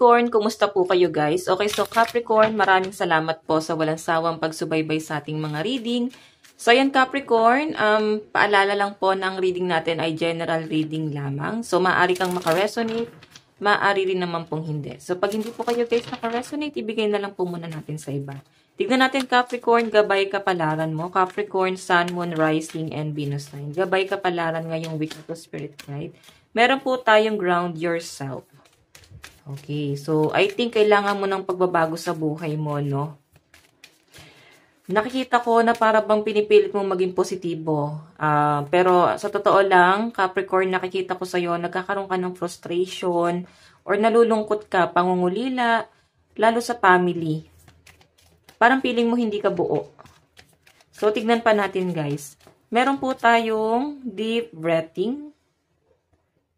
Capricorn, kumusta po kayo guys? Okay, so Capricorn, maraming salamat po sa walang sawang pagsubaybay sa ating mga reading. So ayan Capricorn, paalala lang po na ang reading natin ay general reading lamang. So maaari kang makaresonate, maaari rin naman pong hindi. So pag hindi po kayo guys nakaresonate, ibigay na lang po muna natin sa iba. Tignan natin Capricorn, gabay kapalaran mo. Capricorn, Sun, Moon, Rising, and Venus sign. Gabay kapalaran ngayong week to Spirit Guide. Meron po tayong ground yourself. Okay, so I think kailangan mo ng pagbabago sa buhay mo, no? Nakikita ko na para bang pinipilit mo maging positibo. Pero sa totoo lang, Capricorn, nakikita ko sa'yo, nagkakaroon ka ng frustration or nalulungkot ka, pangungulila, lalo sa family. Parang feeling mo hindi ka buo. So, tignan pa natin, guys. Meron po tayong deep breathing.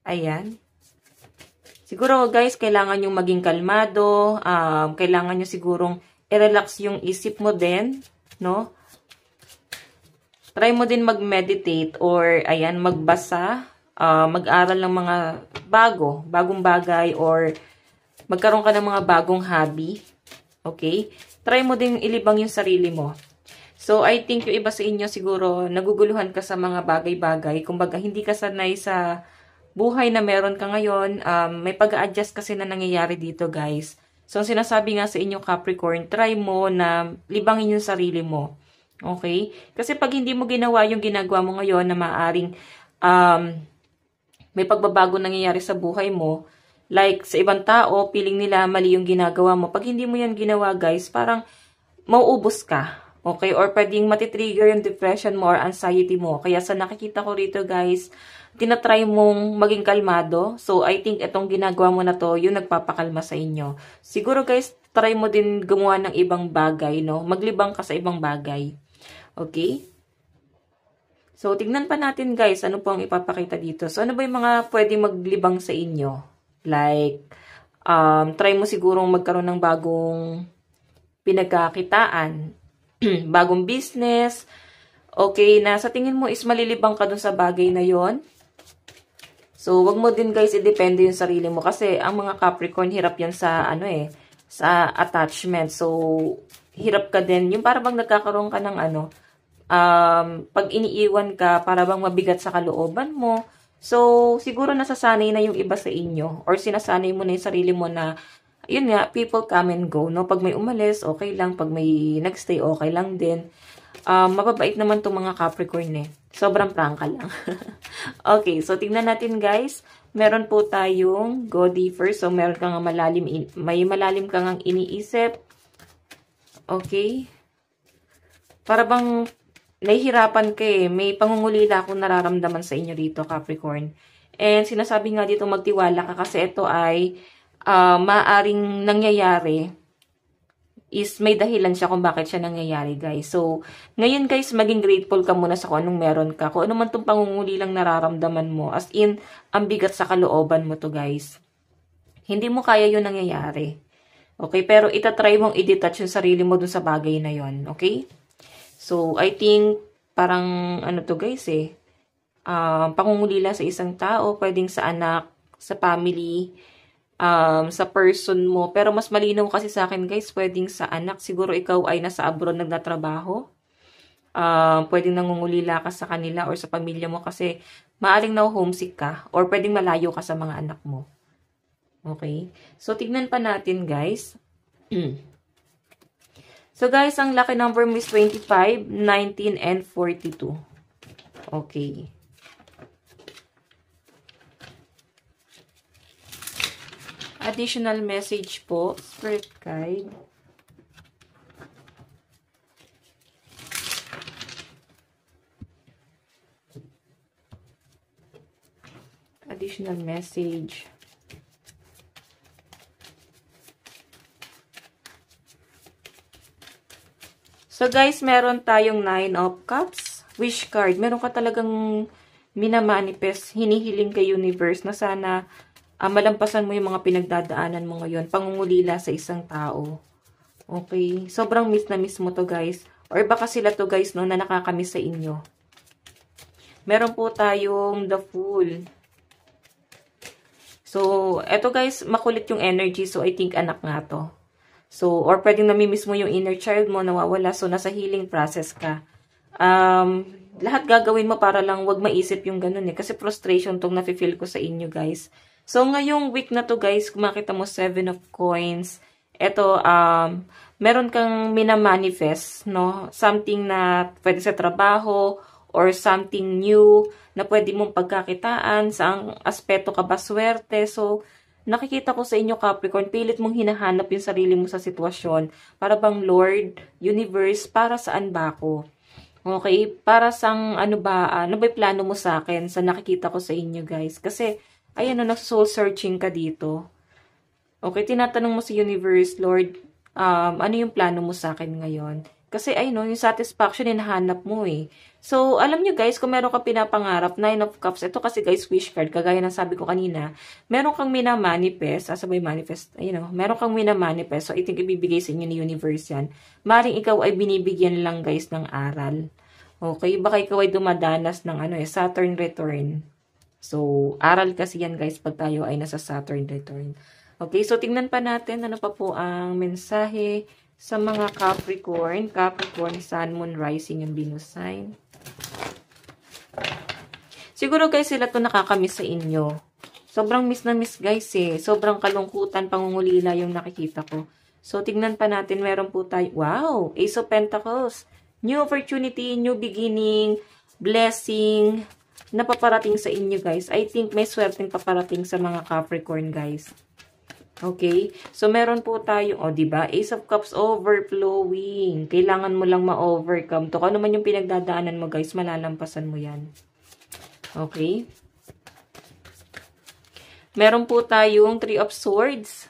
Ayan. Siguro, guys, kailangan nyo maging kalmado. Kailangan nyo sigurong i-relax yung isip mo din, no? Try mo din mag-meditate or, ayan, magbasa. Mag-aral ng mga bagong bagay or magkaroon ka ng mga bagong hobby. Okay? Try mo din ilibang yung sarili mo. So, I think yung iba sa inyo siguro naguguluhan ka sa mga bagay-bagay. Kumbaga, hindi ka sanay sa buhay na meron ka ngayon. May pag-a-adjust kasi na nangyayari dito, guys. So, sinasabi nga sa inyo, Capricorn, try mo na libangin yung sarili mo. Okay? Kasi pag hindi mo ginawa yung ginagawa mo ngayon na maaaring may pagbabago nangyayari sa buhay mo, like sa ibang tao, feeling nila mali yung ginagawa mo. Pag hindi mo yan ginawa, guys, parang mauubos ka. Okay? Or pwedeng matitrigger yung depression mo or anxiety mo. Kaya sa nakikita ko rito, guys, tinatry mong maging kalmado. So, I think itong ginagawa mo na to, yung nagpapakalma sa inyo. Siguro, guys, try mo din gumawa ng ibang bagay, no? Maglibang ka sa ibang bagay. Okay? So, tignan pa natin, guys, ano po ang ipapakita dito. So, ano ba yung mga pwedeng maglibang sa inyo? Like, try mo sigurong magkaroon ng bagong pinagkakitaan, bagong business. Okay, na sa tingin mo is malilibang ka dun sa bagay na yon. So, wag mo din guys i-depende yung sarili mo kasi ang mga Capricorn hirap yan sa sa attachment. So, hirap ka din. Yung para bang nagkakaroon ka ng pag iniiwan ka, para bang mabigat sa kalooban mo. So, siguro nasasanay na yung iba sa inyo or sinasanay mo na yung sarili mo na yun nga, people come and go, no? Pag may umalis, okay lang. Pag may nagstay, okay lang din. Mababait naman itong mga Capricorn eh. Sobrang prangka lang. Okay, so tingnan natin guys. Meron po tayong go deeper. So, meron kang may malalim kang iniisip. Okay. Para bang nahihirapan ka eh. May pangungulila akong nararamdaman sa inyo dito, Capricorn. And sinasabi nga dito magtiwala ka kasi ito ay maaring nangyayari is may dahilan siya kung bakit siya nangyayari, guys. So, ngayon, guys, maging grateful ka muna sa kung anong meron ka. Kung ano man itong pangungulilang nararamdaman mo. As in, ang bigat sa kalooban mo to, guys. Hindi mo kaya yun nangyayari. Okay? Pero itatry mong i-detach yung sarili mo dun sa bagay na yun. Okay? So, I think, parang, to, guys, pangungulila sa isang tao, pwedeng sa anak, sa family, sa person mo. Pero mas malinaw kasi sa akin, guys, pwedeng sa anak. Siguro ikaw ay nasa abroad nagtatrabaho. Pwedeng nangungulila ka sa kanila or sa pamilya mo kasi maaring na-homesick ka or pwedeng malayo ka sa mga anak mo. Okay? So, tignan pa natin, guys. So, guys, ang lucky number mo is 25, 19, and 42. Okay. Additional message po, Spirit Guide. Additional message. So guys, meron tayong 9 of Cups, wish card. Meron ka talagang minamanifest, hinihiling kay universe na sana malampasan mo yung mga pinagdadaanan mo ngayon. Pangungulila sa isang tao. Okay? Sobrang miss na miss mo to, guys. Or baka sila to, guys, no, na nakakamiss sa inyo. Meron po tayong the Fool. So, eto guys, makulit yung energy. So, I think anak nga to. So, or pwedeng namimiss mo yung inner child mo, nawawala. So, nasa healing process ka. Lahat gagawin mo para lang wag maisip yung ganun eh. Kasi frustration tong nafe-feel ko sa inyo guys. So, ngayong week na to guys, kung makita mo 7 of coins, eto, meron kang minamanifest, no? Something na pwede sa trabaho or something new na pwede mong pagkakitaan, sa aspeto ka ba swerte. So, nakikita ko sa inyo Capricorn, pilit mong hinahanap yung sarili mo sa sitwasyon. Para bang Lord, Universe, para saan ba ako? Okay? Para sang, ano ba yung plano mo sa akin sa nakikita ko sa inyo guys? Kasi, ayan o, soul searching ka dito. Okay, tinatanong mo sa Universe, Lord, ano yung plano mo sa akin ngayon? Kasi, ayun o, yung satisfaction, hinahanap mo eh. So, alam nyo guys, kung meron ka pinapangarap, 9 of Cups, ito kasi guys, wish card, kagaya ng sabi ko kanina, meron kang minamanifest, sabay manifest, meron kang minamanifest, so I think ibibigay sa inyo ni Universe yan. Maring ikaw ay binibigyan lang guys ng aral. Okay, baka ikaw ay dumadanas ng Saturn return. So, aral kasi yan guys pag tayo ay nasa Saturn return. Okay, so tingnan pa natin ano pa po ang mensahe sa mga Capricorn, Sun, Moon, Rising, and Venus sign. Siguro guys, sila to nakakamiss sa inyo. Sobrang miss na miss guys eh. Sobrang kalungkutan, pangungulila yung nakikita ko. So, tignan pa natin. Meron po tayo. Wow! Ace of Pentacles. New opportunity, new beginning, blessing, na paparating sa inyo guys. I think may swerteng paparating sa mga Capricorn guys. Okay? So, meron po tayo, diba? Ace of Cups overflowing. Kailangan mo lang ma-overcome to. Kung ano man yung pinagdadaanan mo, guys, malalampasan mo yan. Okay? Meron po tayong 3 of Swords.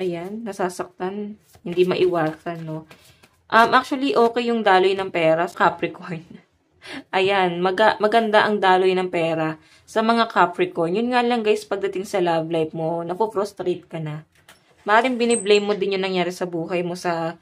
Ayan, nasasaktan. Hindi maiwasan, no? Actually, okay yung daloy ng pera, Capricorn. Ayan, maganda ang daloy ng pera sa mga Capricorn. Yun nga lang guys, pagdating sa love life mo, napo-frustrate ka na. Maaaring biniblame mo din yung nangyari sa buhay mo sa,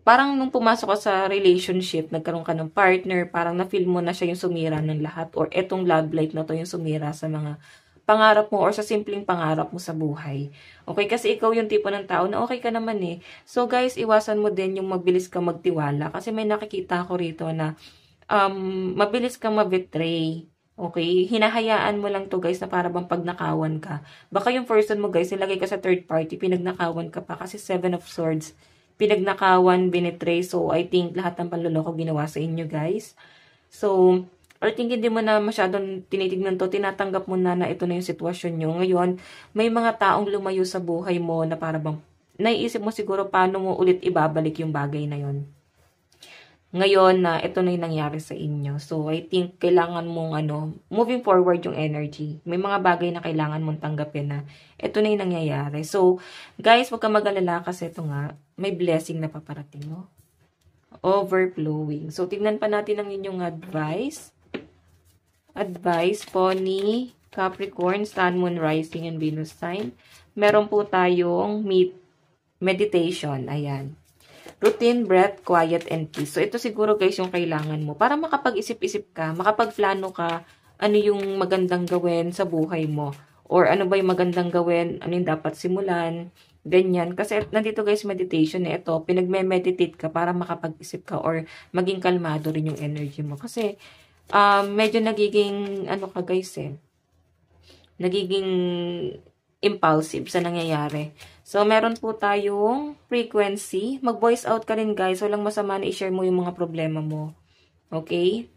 parang nung pumasok ka sa relationship, nagkaroon ka ng partner, parang na-feel mo na siya yung sumira ng lahat, or etong love life na to yung sumira sa mga pangarap mo or sa simpleng pangarap mo sa buhay. Okay, kasi ikaw yung tipo ng tao na okay ka naman eh. So guys, iwasan mo din yung mabilis ka magtiwala kasi may nakikita ko rito na mabilis kang ma-betray. Okay? Hinahayaan mo lang to guys na para bang pagnakawan ka. Baka yung person mo guys, nilagay ka sa third party, pinagnakawan ka pa kasi 7 of Swords. Pinagnakawan, binetray. So, I think lahat ng panloloko ginawa sa inyo guys. So, I think hindi mo na masyadong tinitignan to, tinatanggap mo na ito na yung sitwasyon nyo. Ngayon, may mga taong lumayo sa buhay mo na para bang naiisip mo siguro paano mo ulit ibabalik yung bagay na yon. Ngayon na ito na yung nangyari sa inyo. So, I think kailangan mong moving forward yung energy. May mga bagay na kailangan mong tanggapin na ito na yung nangyayari. So, guys, huwag ka mag-alala kasi ito nga, may blessing na paparating mo. Overflowing. So, tignan pa natin ang inyong advice. Advice po ni Capricorn, Sun, Moon, Rising, and Venus sign. Meron po tayong meditation. Ayan. Routine, breath, quiet, and peace. So, ito siguro guys yung kailangan mo. Para makapag-isip-isip ka, makapagplano ka, ano yung magandang gawin sa buhay mo. Or ano ba yung magandang gawin, ano yung dapat simulan, ganyan. Kasi nandito guys, meditation eh. Ito, pinagme-meditate ka para makapag-isip ka or maging kalmado rin yung energy mo. Kasi, medyo nagiging, ka guys nagiging impulsive sa nangyayari. So, meron po tayong frequency. Mag-voice out ka rin, guys. Walang masama na i-share mo yung mga problema mo. Okay?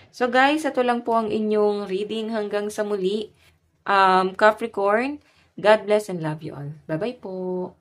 So, guys, ito lang po ang inyong reading hanggang sa muli. Capricorn, God bless and love you all. Bye-bye po.